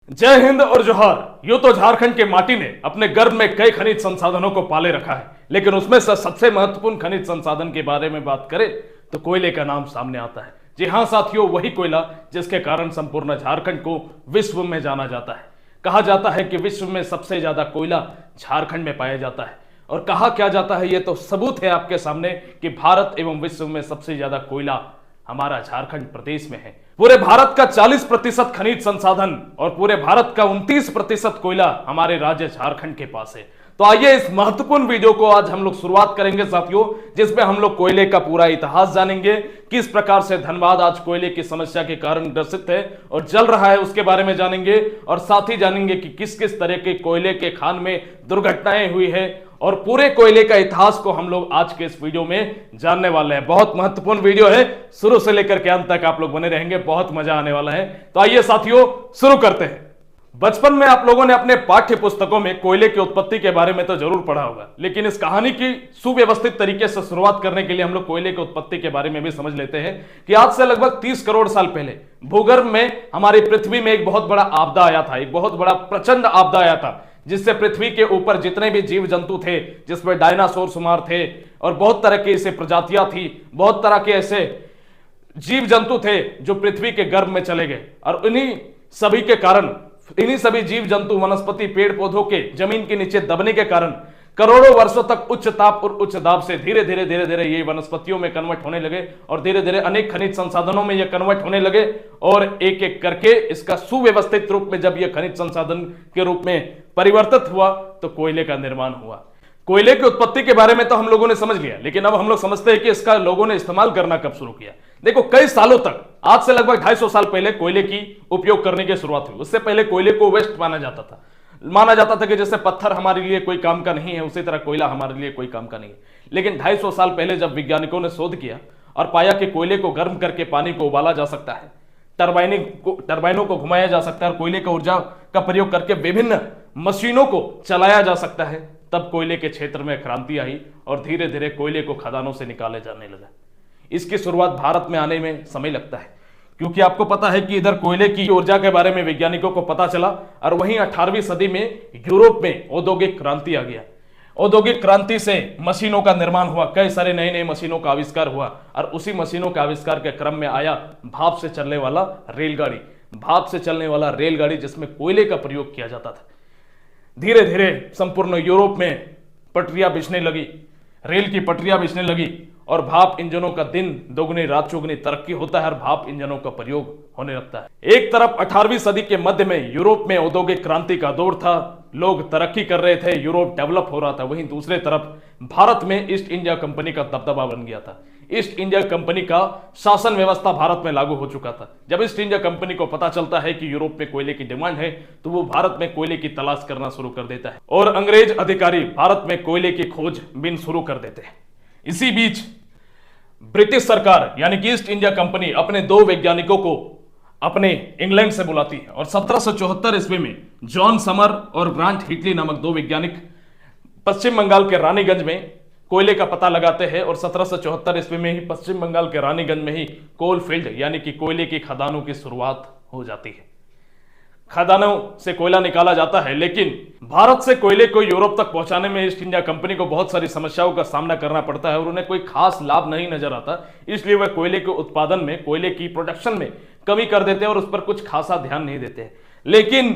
जय हिंद और जोहार। यूं तो झारखंड की माटी ने अपने गर्भ में कई खनिज संसाधनों को पाले रखा है, लेकिन उसमें से सबसे महत्वपूर्ण खनिज संसाधन के बारे में बात करें तो कोयले का नाम सामने आता है। जी हां साथियों, वही कोयला जिसके कारण संपूर्ण झारखंड को विश्व में जाना जाता है। कहा जाता है कि विश्व में सबसे ज्यादा कोयला झारखंड में पाया जाता है, और कहा क्या जाता है ये तो सबूत है आपके सामने कि भारत एवं विश्व में सबसे ज्यादा कोयला हमारा झारखंड प्रदेश में है। पूरे भारत का 40% खनिज संसाधन और पूरे भारत का 29% कोयला हमारे राज्य झारखंड के पास है। तो आइए इस महत्वपूर्ण वीडियो को आज हम लोग शुरुआत करेंगे साथियों, जिसमें हम लोग कोयले का पूरा इतिहास जानेंगे, किस प्रकार से धनबाद आज कोयले की समस्या के कारण ग्रसित है और जल रहा है उसके बारे में जानेंगे, और साथ ही जानेंगे कि किस किस तरह के कोयले के खान में दुर्घटनाएं हुई है, और पूरे कोयले का इतिहास को हम लोग आज के इस वीडियो में जानने वाले हैं। बहुत महत्वपूर्ण वीडियो है, शुरू से लेकर के अंत तक आप लोग बने रहेंगे, बहुत मजा आने वाला है। तो आइए साथियों शुरू करते हैं। बचपन में आप लोगों ने अपने पाठ्य पुस्तकों में कोयले की उत्पत्ति के बारे में तो जरूर पढ़ा होगा, लेकिन इस कहानी की सुव्यवस्थित तरीके से शुरुआत करने के लिए हम लोग कोयले की उत्पत्ति के बारे में भी समझ लेते हैं कि आज से लगभग 30 करोड़ साल पहले भूगर्भ में हमारी पृथ्वी में एक बहुत बड़ा आपदा आया था, एक बहुत बड़ा प्रचंड आपदा आया था, जिससे पृथ्वी के ऊपर जितने भी जीव जंतु थे, जिसमें डायनासोर शुमार थे और बहुत तरह की ऐसे प्रजातियां थी, बहुत तरह के ऐसे जीव जंतु थे जो पृथ्वी के गर्भ में चले गए, और इन्हीं सभी के कारण, इन्हीं सभी जीव जंतु, वनस्पति, पेड़ पौधों के जमीन के नीचे दबने के कारण करोड़ों वर्षों तक उच्च ताप और उच्च दाब से धीरे धीरे धीरे धीरे ये वनस्पतियों में कन्वर्ट होने लगे, और धीरे धीरे अनेक खनिज संसाधनों में ये कन्वर्ट होने लगे, और एक एक करके इसका सुव्यवस्थित रूप में जब ये खनिज संसाधन के रूप में परिवर्तित हुआ तो कोयले का निर्माण हुआ। कोयले की उत्पत्ति के बारे में तो हम लोगों ने समझ लिया, लेकिन अब हम लोग समझते हैं कि इसका लोगों ने इस्तेमाल करना कब शुरू किया। देखो, कई सालों तक, आज से लगभग 250 साल पहले कोयले की उपयोग करने की शुरुआत हुई। उससे पहले कोयले को वेस्ट माना जाता था कि जैसे पत्थर हमारे लिए कोई काम का नहीं है, उसी तरह कोयला हमारे लिए कोई काम का नहीं है। लेकिन 250 साल पहले जब वैज्ञानिकों ने शोध किया और पाया कि कोयले को गर्म करके पानी को उबाला जा सकता है, टरबाइनों को घुमाया जा सकता है, और कोयले का ऊर्जा का प्रयोग करके विभिन्न मशीनों को चलाया जा सकता है, तब कोयले के क्षेत्र में क्रांति आई और धीरे धीरे कोयले को खदानों से निकाले जाने लगा। इसकी शुरुआत भारत में आने में समय लगता है, क्योंकि आपको पता है कि इधर कोयले की ऊर्जा के बारे में वैज्ञानिकों को पता चला, और वहीं 18वीं सदी में यूरोप में औद्योगिक क्रांति आ गया। औद्योगिक क्रांति से मशीनों का निर्माण हुआ, कई सारे नए नए मशीनों का आविष्कार हुआ, और उसी मशीनों के आविष्कार के क्रम में आया भाप से चलने वाला रेलगाड़ी। भाप से चलने वाला रेलगाड़ी जिसमें कोयले का प्रयोग किया जाता था। धीरे धीरे संपूर्ण यूरोप में पटरियां बिछने लगी, रेल की पटरियां बिछने लगी, और भाप इंजनों का दिन दोगुनी रात चौगुनी तरक्की होता है, और भाप इंजनों का प्रयोग होने लगता है। एक तरफ 18वीं सदी के मध्य में यूरोप में औद्योगिक क्रांति का दौर था, लोग तरक्की कर रहे थे, यूरोप डेवलप हो रहा था। वहीं दूसरे तरफ भारत में ईस्ट इंडिया कंपनी का दबदबा बन गया था। ईस्ट इंडिया कंपनी का शासन व्यवस्था भारत में लागू हो चुका था। जब ईस्ट इंडिया कंपनी को पता चलता है कि यूरोप में कोयले की डिमांड है, तो वो भारत में कोयले की तलाश करना शुरू कर देता है, और अंग्रेज अधिकारी भारत में कोयले की खोजबीन शुरू कर देते हैं। इसी बीच ब्रिटिश सरकार यानी कि ईस्ट इंडिया कंपनी अपने 2 वैज्ञानिकों को अपने इंग्लैंड से बुलाती है, और 1774 ईस्वी में जॉन समर और ग्रांट हिटली नामक 2 वैज्ञानिक पश्चिम बंगाल के रानीगंज में कोयले का पता लगाते हैं, और 1774 ईस्वी में ही पश्चिम बंगाल के रानीगंज में ही कोल फील्ड यानी कि कोयले की खदानों की शुरुआत हो जाती है। खदानों से कोयला निकाला जाता है, लेकिन भारत से कोयले को यूरोप तक पहुंचाने में ईस्ट इंडिया कंपनी को बहुत सारी समस्याओं का सामना करना पड़ता है, और उन्हें कोई खास लाभ नहीं नजर आता। इसलिए वह कोयले के उत्पादन में, कोयले की प्रोडक्शन में कमी कर देते हैं, और उस पर कुछ खासा ध्यान नहीं देते हैं। लेकिन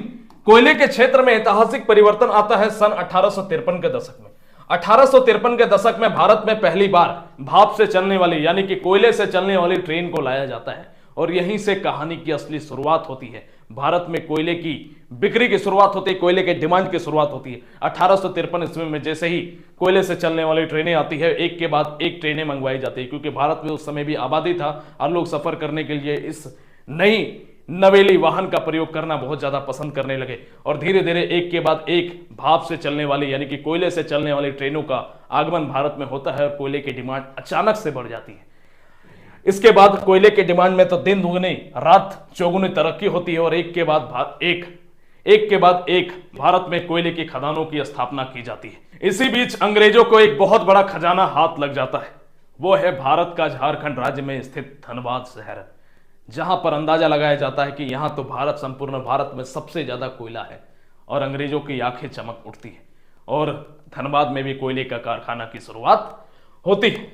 कोयले के क्षेत्र में ऐतिहासिक परिवर्तन आता है सन 1853 के दशक में। 1853 के दशक में भारत में पहली बार भाप से चलने वाली यानी कि कोयले से चलने वाली ट्रेन को लाया जाता है, और यहीं से कहानी की असली शुरुआत होती है। भारत में कोयले की बिक्री की शुरुआत होती है, कोयले के डिमांड की शुरुआत होती है। 1853 ईस्वी में जैसे ही कोयले से चलने वाली ट्रेनें आती है, एक के बाद एक ट्रेनें मंगवाई जाती है, क्योंकि भारत में उस समय भी आबादी था और लोग सफर करने के लिए इस नई नवेली वाहन का प्रयोग करना बहुत ज्यादा पसंद करने लगे, और धीरे धीरे एक के बाद एक भाप से चलने वाली यानी कि कोयले से चलने वाली ट्रेनों का आगमन भारत में होता है, और कोयले की डिमांड अचानक से बढ़ जाती है। इसके बाद कोयले के डिमांड में तो दिन दुगनी रात चौगुनी तरक्की होती है, और एक के बाद एक भारत में कोयले की खदानों की स्थापना की जाती है। इसी बीच अंग्रेजों को एक बहुत बड़ा खजाना हाथ लग जाता है, वो है भारत का झारखंड राज्य में स्थित धनबाद शहर। जहां पर अंदाजा लगाया जाता है कि यहां तो भारत, संपूर्ण भारत में सबसे ज्यादा कोयला है और अंग्रेजों की आंखें चमक उठती है और धनबाद में भी कोयले का कारखाना की शुरुआत होती है।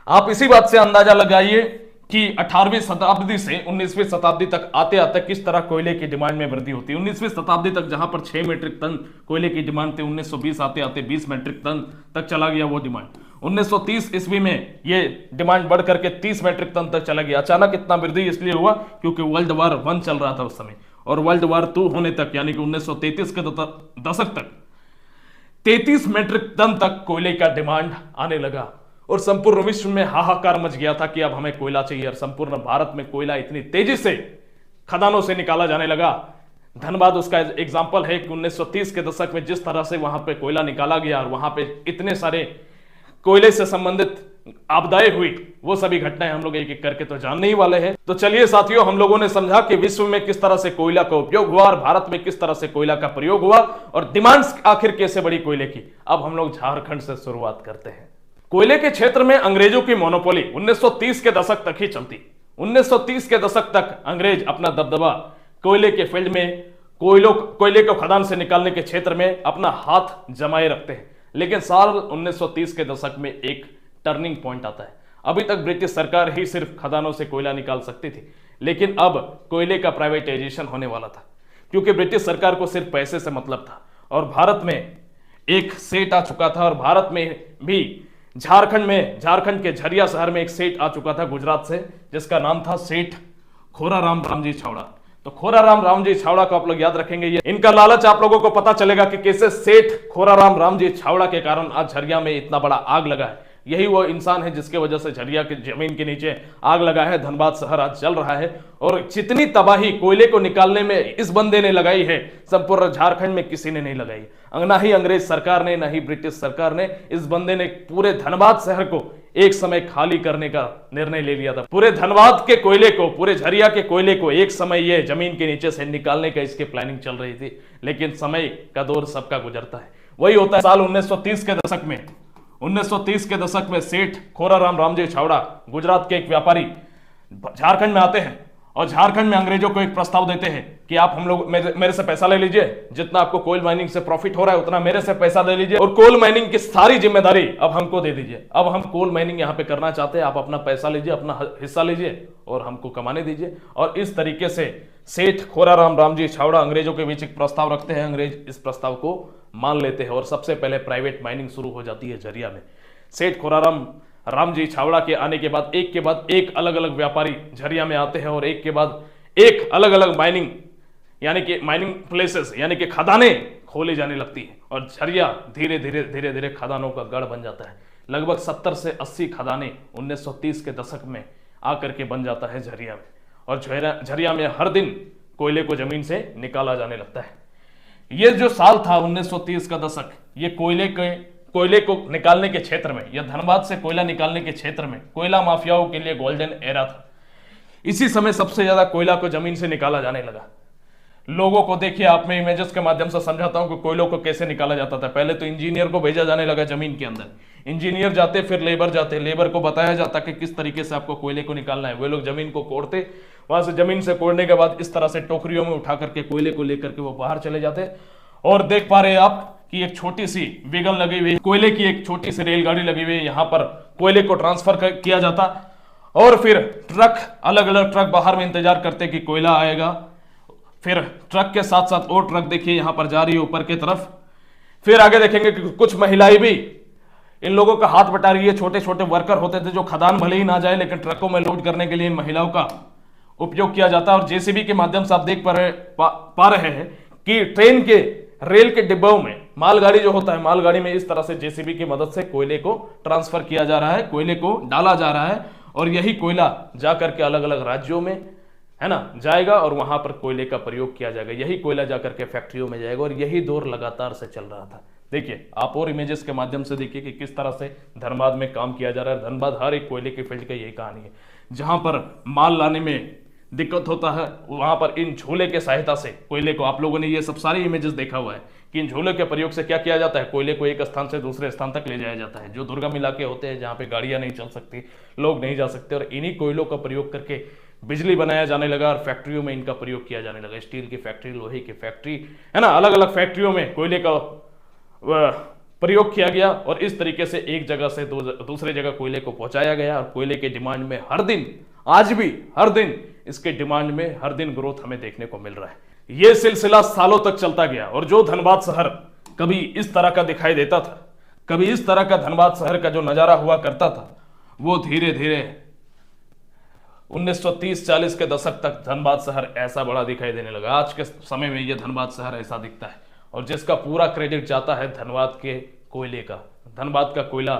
आप इसी बात से अंदाजा लगाइए कि 18वीं शताब्दी से 19वीं शताब्दी तक आते आते किस तरह कोयले की डिमांड में वृद्धि होती है। 19वीं शताब्दी तक जहां पर 6 मीट्रिक टन कोयले की डिमांड थी, 1920 आते आते 20 मीट्रिक टन तक चला गया वो डिमांड। 1930 ईस्वी में ये डिमांड बढ़ करके 30 मीट्रिक टन तक चला गया। अचानक इतना वृद्धि इसलिए हुआ क्योंकि वर्ल्ड वार 1 चल रहा था उस समय, और वर्ल्ड वार 2 होने तक यानी कि 1933 के दशक तक 33 मीट्रिक टन तक कोयले का डिमांड आने लगा और संपूर्ण विश्व में हाहाकार मच गया था कि अब हमें कोयला चाहिए। और संपूर्ण भारत में कोयला इतनी तेजी से खदानों से निकाला जाने लगा। धनबाद उसका एग्जाम्पल है कि 1930 के दशक में जिस तरह से वहां पे कोयला निकाला गया और वहां पे इतने सारे कोयले से संबंधित आपदाएं हुई, वो सभी घटनाएं हम लोग एक एक करके तो जानने ही वाले हैं। तो चलिए साथियों, हम लोगों ने समझा कि विश्व में किस तरह से कोयला का उपयोग हुआ और भारत में किस तरह से कोयला का प्रयोग हुआ और डिमांड्स आखिर कैसे बढ़ी कोयले की। अब हम लोग झारखंड से शुरुआत करते हैं। कोयले के क्षेत्र में अंग्रेजों की मोनोपोली 1930 के दशक तक ही चलती। 1930 के दशक तक अंग्रेज अपना दबदबा कोयले के फील्ड में, कोयले को खदान से निकालने के क्षेत्र में अपना हाथ जमाए रखते हैं। लेकिन साल 1930 के दशक में एक टर्निंग पॉइंट आता है। अभी तक ब्रिटिश सरकार ही सिर्फ खदानों से कोयला निकाल सकती थी, लेकिन अब कोयले का प्राइवेटाइजेशन होने वाला था क्योंकि ब्रिटिश सरकार को सिर्फ पैसे से मतलब था और भारत में एक सेठ आ चुका था। और भारत में भी झारखंड के झरिया शहर में एक सेठ आ चुका था गुजरात से, जिसका नाम था सेठ खोराराम रामजी छावड़ा। तो खोराराम रामजी छावड़ा को आप लोग याद रखेंगे। ये इनका लालच आप लोगों को पता चलेगा कि कैसे सेठ खोराराम रामजी छावड़ा के कारण आज झरिया में इतना बड़ा आग लगा है। यही वो इंसान है जिसके वजह से झरिया की जमीन के नीचे आग लगा है, धनबाद शहर आज जल रहा है। और जितनी तबाही कोयले को निकालने में इस बंदे ने लगाई है, संपूर्ण झारखंड में किसी ने नहीं लगाई। ना ही अंग्रेज सरकार ने, ना ही ब्रिटिश सरकार ने। इस बंदे ने पूरे धनबाद शहर को एक समय खाली करने का निर्णय ले लिया था। पूरे धनबाद के कोयले को, पूरे झरिया के कोयले को एक समय ये जमीन के नीचे से निकालने का इसकी प्लानिंग चल रही थी। लेकिन समय का दौर सबका गुजरता है। वही होता है साल 1930 के दशक में। 1930 के दशक में सेठ खोराराम रामजी छावड़ा, गुजरात के एक व्यापारी, झारखंड में आते हैं और झारखंड में अंग्रेजों को एक प्रस्ताव देते हैं कि आप हम लोग मेरे से पैसा ले लीजिए, जितना आपको कोल माइनिंग से प्रॉफिट हो रहा है उतना मेरे से पैसा ले लीजिए और कोल माइनिंग की सारी जिम्मेदारी अब हमको दे दीजिए। अब हम कोल माइनिंग यहाँ पे करना चाहते हैं, आप अपना पैसा लीजिए, अपना हिस्सा लीजिए और हमको कमाने दीजिए। और इस तरीके से सेठ खोराराम रामजी छावड़ा अंग्रेजों के बीच एक प्रस्ताव रखते हैं। अंग्रेज इस प्रस्ताव को मान लेते हैं और सबसे पहले प्राइवेट माइनिंग शुरू हो जाती है झरिया में। सेठ खोराराम रामजी छावड़ा के आने के बाद एक अलग अलग व्यापारी झरिया में आते हैं और एक के बाद एक अलग अलग माइनिंग यानी कि माइनिंग प्लेसेस यानी कि खदानें खोली जाने लगती है और झरिया धीरे धीरे खदानों का गढ़ बन जाता है। लगभग 70 से 80 खदानें 1930 के दशक में आकर के बन जाता है झरिया में और झरिया में हर दिन कोयले को जमीन से निकाला जाने लगता है। ये जो साल था 1930 का दशक, ये कोयले को निकालने के क्षेत्र में या धनबाद से कोयला निकालने के क्षेत्र में कोयला माफियाओं के लिए गोल्डन एरा था। इसी समय सबसे ज्यादा कोयला को जमीन से निकाला जाने लगा। लोगों को देखिए, आप मैं इमेजेस के माध्यम से समझाता हूं कि कोयलों को कैसे निकाला जाता था। पहले तो इंजीनियर को भेजा जाने लगा जमीन के अंदर। इंजीनियर जाते, फिर लेबर जाते, लेबर को बताया जाता कि किस तरीके से आपको कोयले को निकालना है। वे लोग जमीन को कोड़ते, वहां से जमीन से कोड़ने के बाद इस तरह से टोकरियों में उठा करके कोयले को लेकर के वो बाहर चले जाते। और देख पा रहे हैं आप कि एक छोटी सी वेगन लगी हुई, कोयले की एक छोटी सी रेलगाड़ी लगी हुई है। यहाँ पर कोयले को ट्रांसफर किया जाता और फिर ट्रक, अलग अलग ट्रक बाहर में इंतजार करते कि कोयला आएगा। फिर ट्रक के साथ साथ और ट्रक देखिए यहाँ पर जा रही है ऊपर की तरफ। फिर आगे देखेंगे कि कुछ महिलाएं भी इन लोगों का हाथ बटा रही है। छोटे छोटे वर्कर होते थे जो खदान भले ही ना जाए लेकिन ट्रकों में लोड करने के लिए इन महिलाओं का उपयोग किया जाता है। और जेसीबी के माध्यम से आप देख पा रहे हैं कि ट्रेन के रेल के डिब्बों में मालगाड़ी जो होता है, मालगाड़ी में इस तरह से जेसीबी की मदद से कोयले को ट्रांसफर किया जा रहा है, कोयले को डाला जा रहा है और यही कोयला जाकर के अलग अलग राज्यों में है ना जाएगा और वहां पर कोयले का प्रयोग किया जाएगा। यही कोयला जाकर के फैक्ट्रियों में जाएगा और यही दौर लगातार से चल रहा था। देखिए आप और इमेजेस के माध्यम से देखिए कि किस तरह से धनबाद में काम किया जा रहा है। धनबाद हर एक कोयले के फील्ड का यही कहानी है। जहां पर माल लाने में दिक्कत होता है वहां पर इन झूले के सहायता से कोयले को, आप लोगों ने ये सब सारी इमेजेस देखा हुआ है कि इन झूले के प्रयोग से क्या किया जाता है, कोयले को एक स्थान से दूसरे स्थान तक ले जाया जाता है। जो दुर्गम इलाके होते हैं जहां पे गाड़ियां नहीं चल सकती, लोग नहीं जा सकते और इन्हीं कोयलों का प्रयोग करके बिजली बनाया जाने लगा और फैक्ट्रियों में इनका प्रयोग किया जाने लगा। स्टील की फैक्ट्री, लोहे की फैक्ट्री, है ना, अलग अलग फैक्ट्रियों में कोयले का प्रयोग किया गया और इस तरीके से एक जगह से दूसरे जगह कोयले को पहुंचाया गया। और कोयले के डिमांड में हर दिन, आज भी हर दिन इसके डिमांड में हर दिन ग्रोथ हमें देखने को मिल रहा है। यह सिलसिला सालों तक चलता गया और जो धनबाद शहर कभी इस तरह का दिखाई देता था, कभी इस तरह का धनबाद शहर का जो नजारा हुआ करता था, वो धीरे धीरे 1930-40 के दशक तक धनबाद शहर ऐसा बड़ा दिखाई देने लगा। आज के समय में यह धनबाद शहर ऐसा दिखता है और जिसका पूरा क्रेडिट जाता है धनबाद के कोयले का। धनबाद का कोयला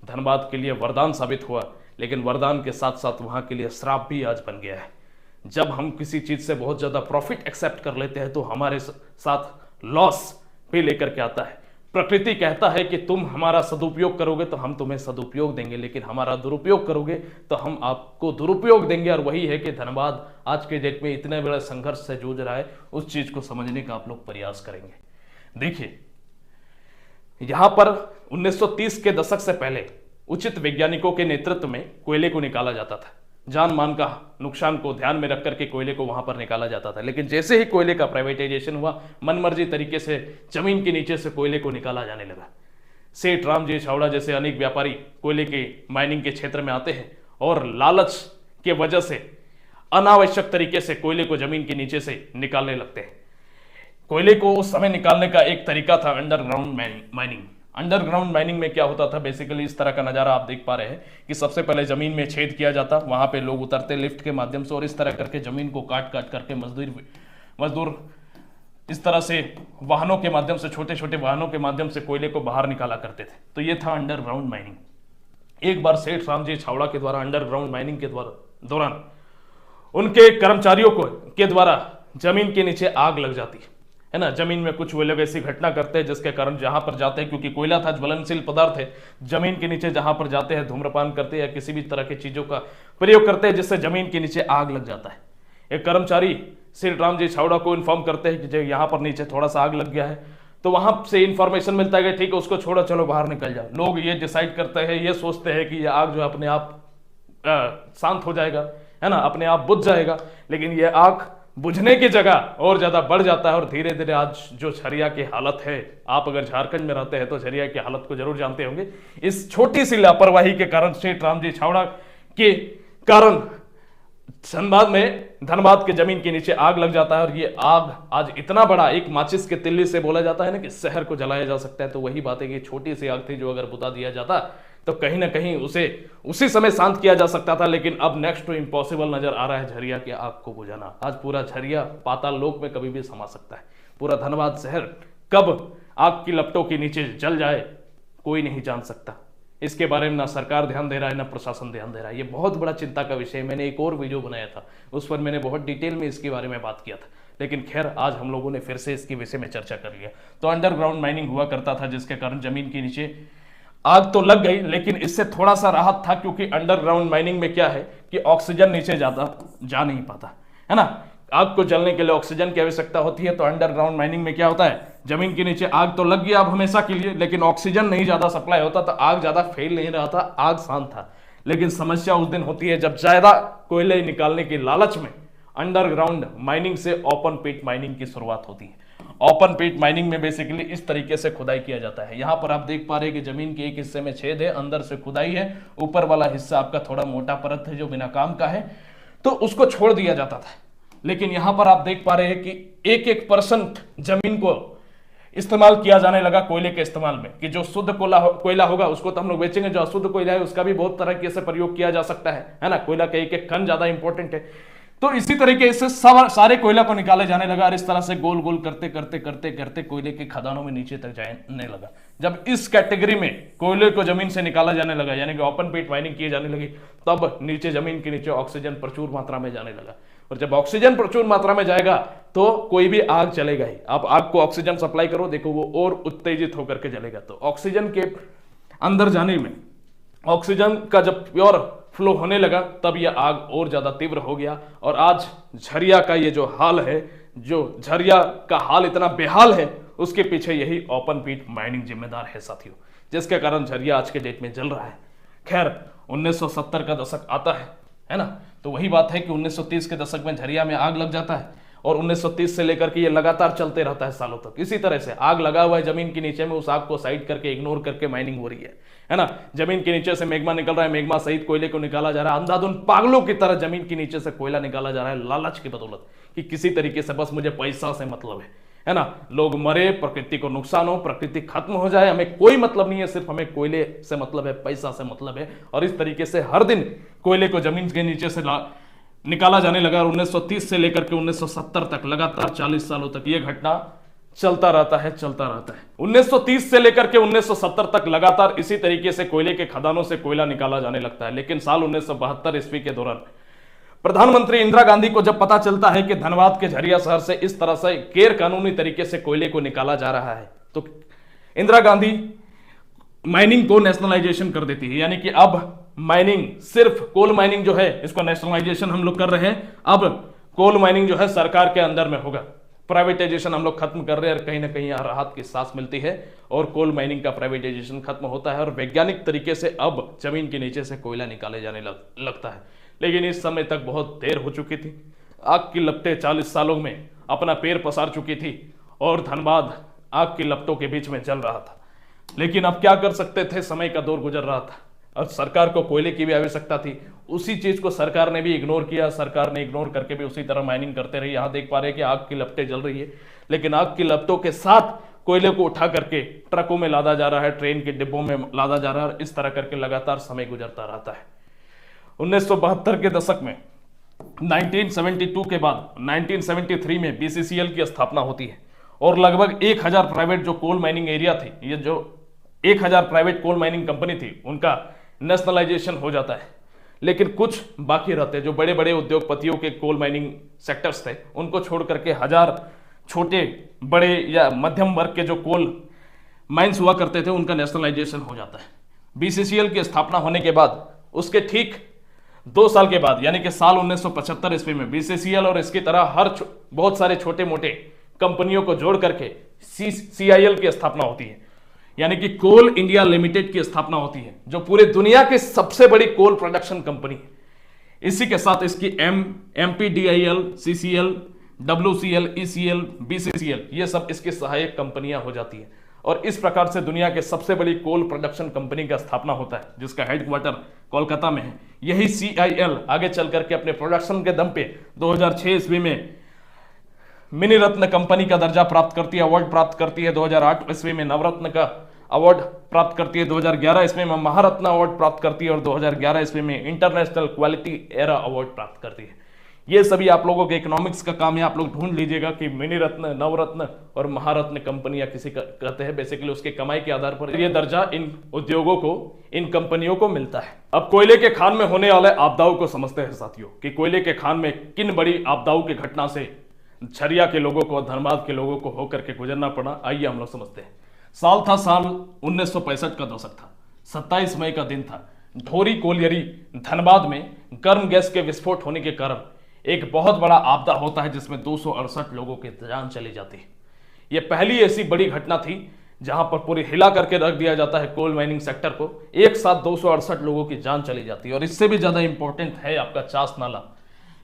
धनबाद के लिए वरदान साबित हुआ, लेकिन वरदान के साथ साथ वहां के लिए श्राप भी आज बन गया है। जब हम किसी चीज से बहुत ज्यादा प्रॉफिट एक्सेप्ट कर लेते हैं तो हमारे साथ लॉस भी लेकर के आता है। प्रकृति कहता है कि तुम हमारा सदुपयोग करोगे तो हम तुम्हें सदुपयोग देंगे, लेकिन हमारा दुरुपयोग करोगे तो हम आपको दुरुपयोग देंगे। और वही है कि धनबाद आज के डेट में इतने बड़े संघर्ष से जूझ रहा है, उस चीज को समझने का आप लोग प्रयास करेंगे। देखिए, यहां पर 1930 के दशक से पहले उचित वैज्ञानिकों के नेतृत्व में कोयले को निकाला जाता था। जान मान का नुकसान को ध्यान में रख करके कोयले को वहां पर निकाला जाता था। लेकिन जैसे ही कोयले का प्राइवेटाइजेशन हुआ, मनमर्जी तरीके से जमीन के नीचे से कोयले को निकाला जाने लगा। सेठ रामजी छावड़ा जैसे अनेक व्यापारी कोयले के माइनिंग के क्षेत्र में आते हैं और लालच के वजह से अनावश्यक तरीके से कोयले को जमीन के नीचे से निकालने लगते हैं। कोयले को उस समय निकालने का एक तरीका था अंडरग्राउंड माइनिंग। अंडरग्राउंड माइनिंग में क्या होता था, बेसिकली इस तरह का नजारा आप देख पा रहे हैं कि सबसे पहले जमीन में छेद किया जाता, वहां पे लोग उतरते लिफ्ट के माध्यम से और इस तरह करके जमीन को काट काट करके मजदूर इस तरह से वाहनों के माध्यम से, छोटे छोटे वाहनों के माध्यम से कोयले को बाहर निकाला करते थे। तो ये था अंडरग्राउंड माइनिंग। एक बार सेठ रामजी छावड़ा के द्वारा अंडरग्राउंड माइनिंग के दौरान उनके कर्मचारियों के द्वारा जमीन के नीचे आग लग जाती है ना। जमीन में कुछ वो लोग ऐसी घटना करते हैं जिसके कारण जहां पर जाते हैं, क्योंकि कोयला था, ज्वलनशील पदार्थ है, जमीन के नीचे जहां पर जाते हैं धूम्रपान करते हैं या किसी भी तरह की चीजों का प्रयोग करते हैं जिससे जमीन के नीचे आग लग जाता है। एक कर्मचारी श्री रामजी छावड़ा को इन्फॉर्म करते हैं कि यहाँ पर नीचे थोड़ा सा आग लग गया है। तो वहां से इंफॉर्मेशन मिलता है कि ठीक है, उसको छोड़ो, चलो बाहर निकल जाओ। लोग ये डिसाइड करते हैं, ये सोचते हैं कि ये आग जो अपने आप शांत हो जाएगा, है ना, अपने आप बुझ जाएगा। लेकिन ये आग बुझने की जगह और ज्यादा बढ़ जाता है और धीरे धीरे आज जो झरिया की हालत है, आप अगर झारखंड में रहते हैं तो झरिया की हालत को जरूर जानते होंगे। इस छोटी सी लापरवाही के कारण, सेठ रामजी छावड़ा के कारण धनबाद के जमीन के नीचे आग लग जाता है। और ये आग आज इतना बड़ा, एक माचिस के तिल्ली से बोला जाता है ना कि शहर को जलाया जा सकता है, तो वही बात है कि छोटी सी आग थी जो अगर बुता दिया जाता तो कहीं ना कहीं उसे उसी समय शांत किया जा सकता था। लेकिन अब नेक्स्ट टू इम्पॉसिबल नजर आ रहा है झरिया की आग को बुझाना। आज पूरा झरिया पाताल लोक में कभी भी समा सकता है। पूरा धनबाद शहर कब आग की लपटों के नीचे जल जाए कोई नहीं जान सकता। इसके बारे में ना सरकार ध्यान दे रहा है, ना प्रशासन ध्यान दे रहा है। ये बहुत बड़ा चिंता का विषय है। मैंने एक और वीडियो बनाया था, उस पर मैंने बहुत डिटेल में इसके बारे में बात किया था। लेकिन खैर, आज हम लोगों ने फिर से इसके विषय में चर्चा कर लिया। तो अंडरग्राउंड माइनिंग हुआ करता था जिसके कारण जमीन के नीचे आग तो लग गई, लेकिन इससे थोड़ा सा राहत था, क्योंकि अंडरग्राउंड माइनिंग में क्या है कि ऑक्सीजन नीचे जा नहीं पाता, है ना। आग को जलने के लिए ऑक्सीजन की आवश्यकता होती है। तो अंडरग्राउंड माइनिंग में क्या होता है, जमीन के नीचे आग तो लग गया अब हमेशा के लिए, लेकिन ऑक्सीजन नहीं ज्यादा सप्लाई होता, तो आग ज्यादा फैल नहीं रहा था, आग शांत था। लेकिन समस्या उस दिन होती है जब ज्यादा कोयले निकालने की लालच में अंडरग्राउंड माइनिंग से ओपन पिट माइनिंग की शुरुआत होती है। ओपन पिट माइनिंग में बेसिकली इस तरीके से खुदाई किया जाता है। यहां पर आप देख पा रहे हैं कि जमीन के एक हिस्से में छेद है, अंदर से खुदाई है, ऊपर वाला हिस्सा आपका थोड़ा मोटा परत है जो बिना काम का है, तो उसको छोड़ दिया जाता था। लेकिन यहां पर आप देख पा रहे हैं कि 1% जमीन को इस्तेमाल किया जाने लगा कोयले के इस्तेमाल में, कि जो शुद्ध कोयला होगा उसको तो हम लोग बेचेंगे, जो अशुद्ध कोयला है उसका भी बहुत तरीके से प्रयोग किया जा सकता है ना। कोयला का एक एक कण ज्यादा इंपॉर्टेंट है। तो इसी तरीके से सारे कोयला को निकाले जाने लगा और इस तरह से गोल गोल करते करते करते करते कोयले के खदानों में नीचे तक जाने लगा। जब इस कैटेगरी में कोयले को जमीन से निकाला जाने लगा, यानी कि ओपन पिट माइनिंग की जाने लगी, तब नीचे जमीन के नीचे ऑक्सीजन प्रचुर मात्रा में जाने लगा। और जब ऑक्सीजन प्रचुर मात्रा में जाएगा तो कोई भी आग चलेगा ही। आप आग को ऑक्सीजन सप्लाई करो, देखो वो और उत्तेजित होकर के जलेगा। तो ऑक्सीजन के अंदर जाने में, ऑक्सीजन का जब प्योर फ्लो होने लगा, तब यह आग और ज्यादा तीव्र हो गया। और आज झरिया का ये जो हाल है, जो झरिया का हाल इतना बेहाल है, उसके पीछे यही ओपन पिट माइनिंग जिम्मेदार है साथियों, जिसके कारण झरिया आज के डेट में जल रहा है। खैर 1970 का दशक आता है ना, तो वही बात है कि 1930 के दशक में झरिया में आग लग जाता है और 1930 से लेकर के ये लगातार चलते रहता है सालों तक। इसी तरह से आग लगा हुआ है जमीन के नीचे में, उस आग को साइड करके इग्नोर करके माइनिंग हो रही है ना। जमीन के नीचे से मैग्मा निकल रहा है, मैग्मा सहित कोयले को निकाला जा रहा है, अंधाधुंध पागलों की तरह जमीन के नीचे से कोयला निकाला जा रहा है लालच की बदौलत, कि किसी तरीके से बस मुझे पैसा से मतलब है ना। लोग मरे, प्रकृति को नुकसान हो, प्रकृति खत्म हो जाए, हमें कोई मतलब नहीं है, सिर्फ हमें कोयले से मतलब है, पैसा से मतलब है। और इस तरीके से हर दिन कोयले को जमीन के नीचे से निकाला जाने लगा। और 1930 से लेकर के 1970 तक लगातार 40 सालों तक यह घटना चलता रहता है। 1930 से लेकर के 1970 तक लगातार इसी तरीके से कोयले के खदानों से कोयला निकाला जाने लगता है। लेकिन साल 1972 ईस्वी के दौरान प्रधानमंत्री इंदिरा गांधी को जब पता चलता है कि धनबाद के झरिया शहर से इस तरह से गैर कानूनी तरीके से कोयले को निकाला जा रहा है, तो इंदिरा गांधी माइनिंग को नेशनलाइजेशन कर देती है। यानी कि अब माइनिंग, सिर्फ कोल माइनिंग जो है, इसको नेशनलाइजेशन हम लोग कर रहे हैं। अब कोल माइनिंग जो है सरकार के अंदर में होगा, प्राइवेटाइजेशन हम लोग खत्म कर रहे हैं। और कहीं ना कहीं यहाँ राहत की सांस मिलती है और कोल माइनिंग का प्राइवेटाइजेशन खत्म होता है और वैज्ञानिक तरीके से अब जमीन के नीचे से कोयला निकाले जाने लगता है। लेकिन इस समय तक बहुत देर हो चुकी थी। आग की लपटें 40 सालों में अपना पैर पसार चुकी थी और धनबाद आग की लपटों के बीच में जल रहा था। लेकिन अब क्या कर सकते थे, समय का दौर गुजर रहा था और सरकार को कोयले की भी आवश्यकता थी। उसी चीज को सरकार ने भी इग्नोर किया। सरकार ने इग्नोर करके भी उसी तरह माइनिंग करते रही। यहां देख पा रहे हैं कि आग की लपटें जल रही है, लेकिन आग की लपटों के साथ कोयले को उठा करके ट्रकों में लादा जा रहा है, ट्रेन के डिब्बों में लादा जा रहा है। इस तरह करके लगातार समय गुजरता रहता है। 1972 के दशक में 1972 के बाद 1973 में बीसीसीएल की स्थापना होती है और लगभग 1000 प्राइवेट जो कोल माइनिंग एरिया थी, ये जो 1000 प्राइवेट कोल माइनिंग कंपनी थी, उनका नेशनलाइजेशन हो जाता है। लेकिन कुछ बाकी रहते, जो बड़े बड़े उद्योगपतियों के कोल माइनिंग सेक्टर्स थे, उनको छोड़ करके 1000 छोटे बड़े या मध्यम वर्ग के जो कोल माइंस हुआ करते थे, उनका नेशनलाइजेशन हो जाता है। बीसीसीएल की स्थापना होने के बाद उसके ठीक 2 साल के बाद, यानी कि साल 1975 ईस्वी में बीसीसीएल और इसकी तरह हर बहुत सारे छोटे मोटे कंपनियों को जोड़ करके सीआईएल की स्थापना होती है, यानी कि कोल इंडिया लिमिटेड की स्थापना होती है, जो पूरे दुनिया की सबसे बड़ी कोल प्रोडक्शन कंपनी है। इसी के साथ इसकी एमपीडीआईएल, सीसीएल, डब्ल्यूसीएल, ईसीएल, बीसीसीएल, ये सब इसकी सहायक कंपनियां हो जाती हैं। और इस प्रकार से दुनिया के सबसे बड़ी कोल प्रोडक्शन कंपनी का स्थापना होता है, जिसका हेडक्वार्टर कोलकाता में है। यही सीआईएल आगे चल करके अपने प्रोडक्शन के दम पे 2006 ईस्वी में मिनी रत्न कंपनी का दर्जा प्राप्त करती है, अवार्ड प्राप्त करती है। 2008 ईस्वी में नवरत्न का अवार्ड प्राप्त करती है। 2011 ईस्वी में महारत्न अवार्ड प्राप्त करती है और 2011 ईस्वी में इंटरनेशनल क्वालिटी एरा अवार्ड प्राप्त करती है। ये सभी आप लोगों के इकोनॉमिक्स का काम है। आप लोग ढूंढ लीजिएगा कि मिनी रत्न, नवरत्न और महारत्न कंपनियां किसी का कहते हैं। बेसिकली उसके कमाई के आधार पर यह दर्जा इन उद्योगों को, इन कंपनियों को मिलता है। अब कोयले के खान में होने वाले आपदाओं को समझते हैं साथियों, कि कोयले के खान में किन बड़ी आपदाओं की घटना से झरिया के लोगों को, धनबाद के लोगों को होकर के गुजरना पड़ा। आइए हम लोग समझते हैं। साल था साल 1965 का दशक था। 27 मई का दिन था। ढोरी कोलियरी धनबाद में गर्म गैस के विस्फोट होने के कारण एक बहुत बड़ा आपदा होता है, जिसमें 268 लोगों की जान चली जाती है। यह पहली ऐसी बड़ी घटना थी जहां पर पूरी हिला करके रख दिया जाता है कोल माइनिंग सेक्टर को। एक साथ 268 लोगों की जान चली जाती है। और इससे भी ज्यादा इंपॉर्टेंट है आपका चास नाला,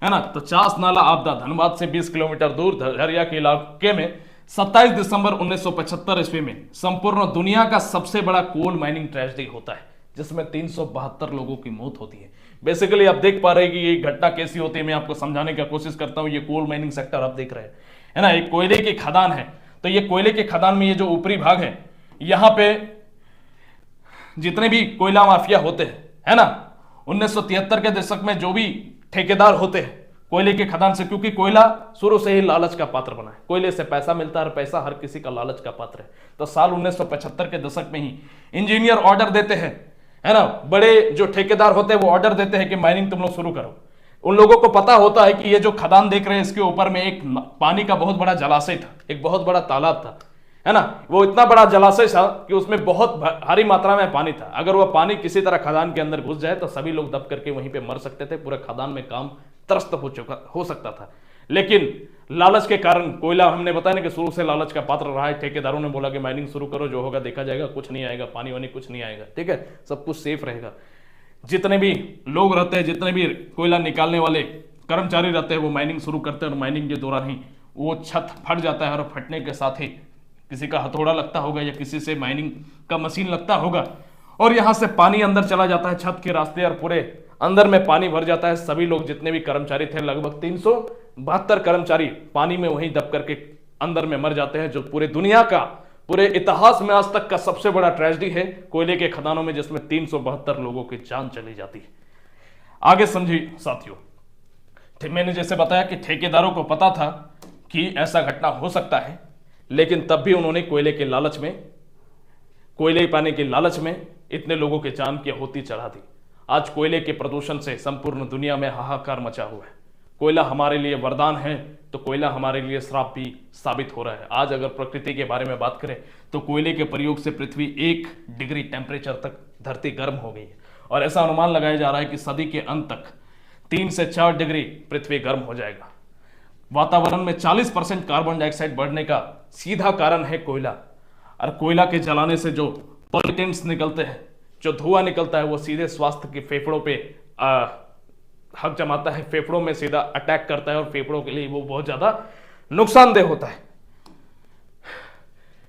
है ना। तो चास नाला आपदा धनबाद से 20 किलोमीटर दूर झरिया के इलाके में 27 दिसंबर 1975 ईस्वी में संपूर्ण दुनिया का सबसे बड़ा कोल माइनिंग ट्रेजेडी होता है, जिसमें 372 लोगों की मौत होती है। बेसिकली आप देख पा रहे हैं कि ये घटना कैसी होती है। मैं आपको समझाने की कोशिश करता हूं। ये कोल माइनिंग सेक्टर आप देख रहे हैं, है ना, एक कोयले की खदान है। तो ये कोयले के खदान में ये जो ऊपरी भाग है, यहां पे जितने भी कोयला माफिया होते हैं, है ना, 1973 के दशक में जो भी ठेकेदार होते हैं कोयले के खदान से, क्योंकि कोयला शुरू से ही लालच का पात्र बना है। कोयले से पैसा मिलता है, पैसा हर किसी का लालच का पात्र है। तो साल 1975 के दशक में ही इंजीनियर ऑर्डर देते हैं, है ना, बड़े जो ठेकेदार होते हैं वो ऑर्डर देते हैं कि माइनिंग तुम लोग शुरू करो। उन लोगों को पता होता है कि ये जो खदान देख रहे हैं इसके ऊपर में एक पानी का बहुत बड़ा जलाशय था, एक बहुत बड़ा तालाब था, है ना। वो इतना बड़ा जलाशय था कि उसमें बहुत भारी मात्रा में पानी था। अगर वह पानी किसी तरह खदान के अंदर घुस जाए तो सभी लोग दब करके वहीं पे मर सकते थे। पूरा खदान में काम त्रस्त हो सकता था। लेकिन लालच के कारण, कोयला हमने बताया ना कि शुरू से लालच का पात्र रहा है। ठेकेदारों ने बोला कि माइनिंग शुरू करो, जो होगा देखा जाएगा, कुछ नहीं आएगा, पानी वानी कुछ नहीं आएगा, ठीक है, सब कुछ सेफ रहेगा। जितने भी लोग रहते हैं, जितने भी कोयला निकालने वाले कर्मचारी रहते हैं, वो माइनिंग शुरू करते हैं और माइनिंग के दौरान ही वो छत फट जाता है और फटने के साथ ही किसी का हथौड़ा लगता होगा या किसी से माइनिंग का मशीन लगता होगा और यहां से पानी अंदर चला जाता है छत के रास्ते और पूरे अंदर में पानी भर जाता है। सभी लोग जितने भी कर्मचारी थे, लगभग 372 कर्मचारी पानी में वहीं दब करके अंदर में मर जाते हैं, जो पूरे दुनिया का, पूरे इतिहास में आज तक का सबसे बड़ा ट्रेजेडी है कोयले के खदानों में, जिसमें 372 लोगों की जान चली जाती है। आगे समझिए साथियों, मैंने जैसे बताया कि ठेकेदारों को पता था कि ऐसा घटना हो सकता है, लेकिन तब भी उन्होंने कोयले के लालच में, कोयले पाने के लालच में इतने लोगों के जान की आहुति चढ़ा दी। आज कोयले के प्रदूषण से संपूर्ण दुनिया में हाहाकार मचा हुआ है। कोयला हमारे लिए वरदान है तो कोयला हमारे लिए श्राप भी साबित हो रहा है। आज अगर प्रकृति के बारे में बात करें तो कोयले के प्रयोग से पृथ्वी 1 डिग्री टेम्परेचर तक धरती गर्म हो गई है और ऐसा अनुमान लगाया जा रहा है कि सदी के अंत तक 3 से 4 डिग्री पृथ्वी गर्म हो जाएगा। वातावरण में 40% कार्बन डाइऑक्साइड बढ़ने का सीधा कारण है कोयला। और कोयला के जलाने से जो पॉल्यूटेंट्स निकलते हैं, जो धुआं निकलता है, वो सीधे स्वास्थ्य के फेफड़ों पे हक जमाता है, फेफड़ों में सीधा अटैक करता है और फेफड़ों के लिए वो बहुत ज्यादा नुकसानदेह होता है।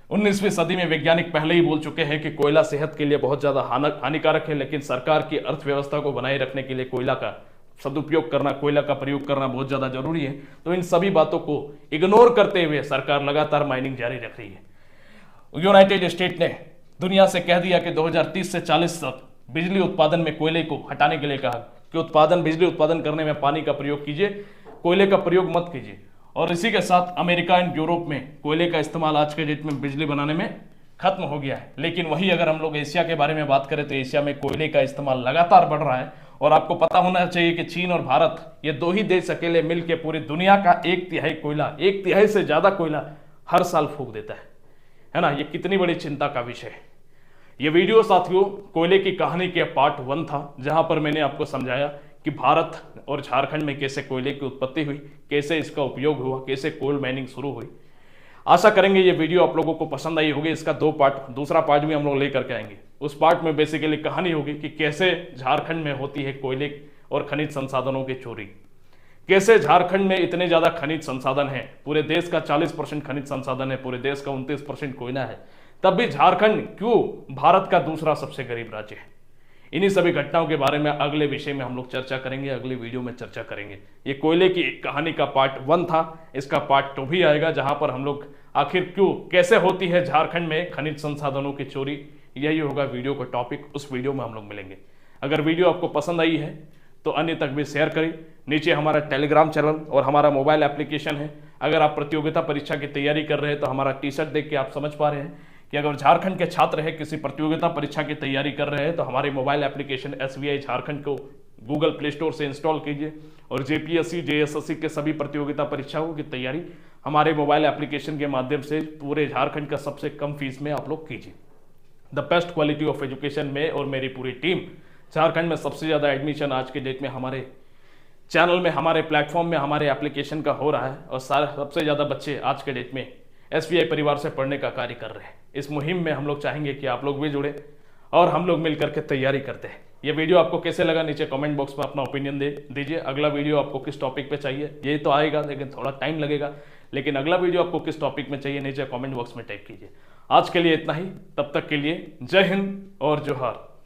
19वीं सदी में वैज्ञानिक पहले ही बोल चुके हैं कि कोयला सेहत के लिए बहुत ज्यादा हानिकारक है, लेकिन सरकार की अर्थव्यवस्था को बनाए रखने के लिए कोयला का सदुपयोग करना, कोयला का प्रयोग करना बहुत ज्यादा जरूरी है। तो इन सभी बातों को इग्नोर करते हुए सरकार लगातार माइनिंग जारी रख रही है। यूनाइटेड स्टेट ने दुनिया से कह दिया कि 2030 से 40 तक बिजली उत्पादन में कोयले को हटाने के लिए कहा कि बिजली उत्पादन करने में पानी का प्रयोग कीजिए, कोयले का प्रयोग मत कीजिए। और इसी के साथ अमेरिका एंड यूरोप में कोयले का इस्तेमाल आज के डेट में बिजली बनाने में खत्म हो गया है। लेकिन वही अगर हम लोग एशिया के बारे में बात करें तो एशिया में कोयले का इस्तेमाल लगातार बढ़ रहा है। और आपको पता होना चाहिए कि चीन और भारत, ये 2 ही देश अकेले मिलकर पूरी दुनिया का 1/3 कोयला, 1/3 से ज्यादा कोयला हर साल फूंक देता है ना। ये कितनी बड़ी चिंता का विषय है। ये वीडियो साथियों कोयले की कहानी के पार्ट 1 था, जहां पर मैंने आपको समझाया कि भारत और झारखंड में कैसे कोयले की उत्पत्ति हुई, कैसे इसका उपयोग हुआ, कैसे कोल माइनिंग शुरू हुई। आशा करेंगे ये वीडियो आप लोगों को पसंद आई होगी। इसका दूसरा पार्ट भी हम लोग लेकर के आएंगे। उस पार्ट में बेसिकली कहानी होगी कि कैसे झारखंड में होती है कोयले और खनिज संसाधनों की चोरी, कैसे झारखंड में इतने ज्यादा खनिज संसाधन है, पूरे देश का 40% खनिज संसाधन है, पूरे देश का 29% कोयला है, तब भी झारखंड क्यों भारत का दूसरा सबसे गरीब राज्य है। इन्हीं सभी घटनाओं के बारे में अगले विषय में हम लोग चर्चा करेंगे, अगले वीडियो में चर्चा करेंगे। ये कोयले की कहानी का पार्ट 1 था, इसका पार्ट 2 भी आएगा, जहां पर हम लोग आखिर क्यों, कैसे होती है झारखंड में खनिज संसाधनों की चोरी, यही होगा वीडियो का टॉपिक। उस वीडियो में हम लोग मिलेंगे। अगर वीडियो आपको पसंद आई है तो अन्य तक भी शेयर करें। नीचे हमारा टेलीग्राम चैनल और हमारा मोबाइल एप्लीकेशन है। अगर आप प्रतियोगिता परीक्षा की तैयारी कर रहे हैं तो हमारा टी-शर्ट देख के आप समझ पा रहे हैं कि अगर झारखंड के छात्र है, किसी प्रतियोगिता परीक्षा की तैयारी कर रहे हैं, तो हमारे मोबाइल एप्लीकेशन SBI झारखंड को गूगल प्ले स्टोर से इंस्टॉल कीजिए और JPSC JSSC के सभी प्रतियोगिता परीक्षाओं की तैयारी हमारे मोबाइल एप्लीकेशन के माध्यम से पूरे झारखंड का सबसे कम फीस में आप लोग कीजिए। The best quality of education में और मेरी पूरी टीम, झारखंड में सबसे ज़्यादा एडमिशन आज के डेट में हमारे चैनल में, हमारे प्लेटफॉर्म में, हमारे एप्लीकेशन का हो रहा है और सबसे ज़्यादा बच्चे आज के डेट में SBI परिवार से पढ़ने का कार्य कर रहे हैं। इस मुहिम में हम लोग चाहेंगे कि आप लोग भी जुड़े और हम लोग मिलकर के तैयारी करते हैं। ये वीडियो आपको कैसे लगा नीचे कमेंट बॉक्स में अपना ओपिनियन दीजिए। अगला वीडियो आपको किस टॉपिक पे चाहिए, ये तो आएगा लेकिन थोड़ा टाइम लगेगा, लेकिन अगला वीडियो आपको किस टॉपिक में चाहिए नीचे कमेंट बॉक्स में टाइप कीजिए। आज के लिए इतना ही, तब तक के लिए जय हिंद और जोहार।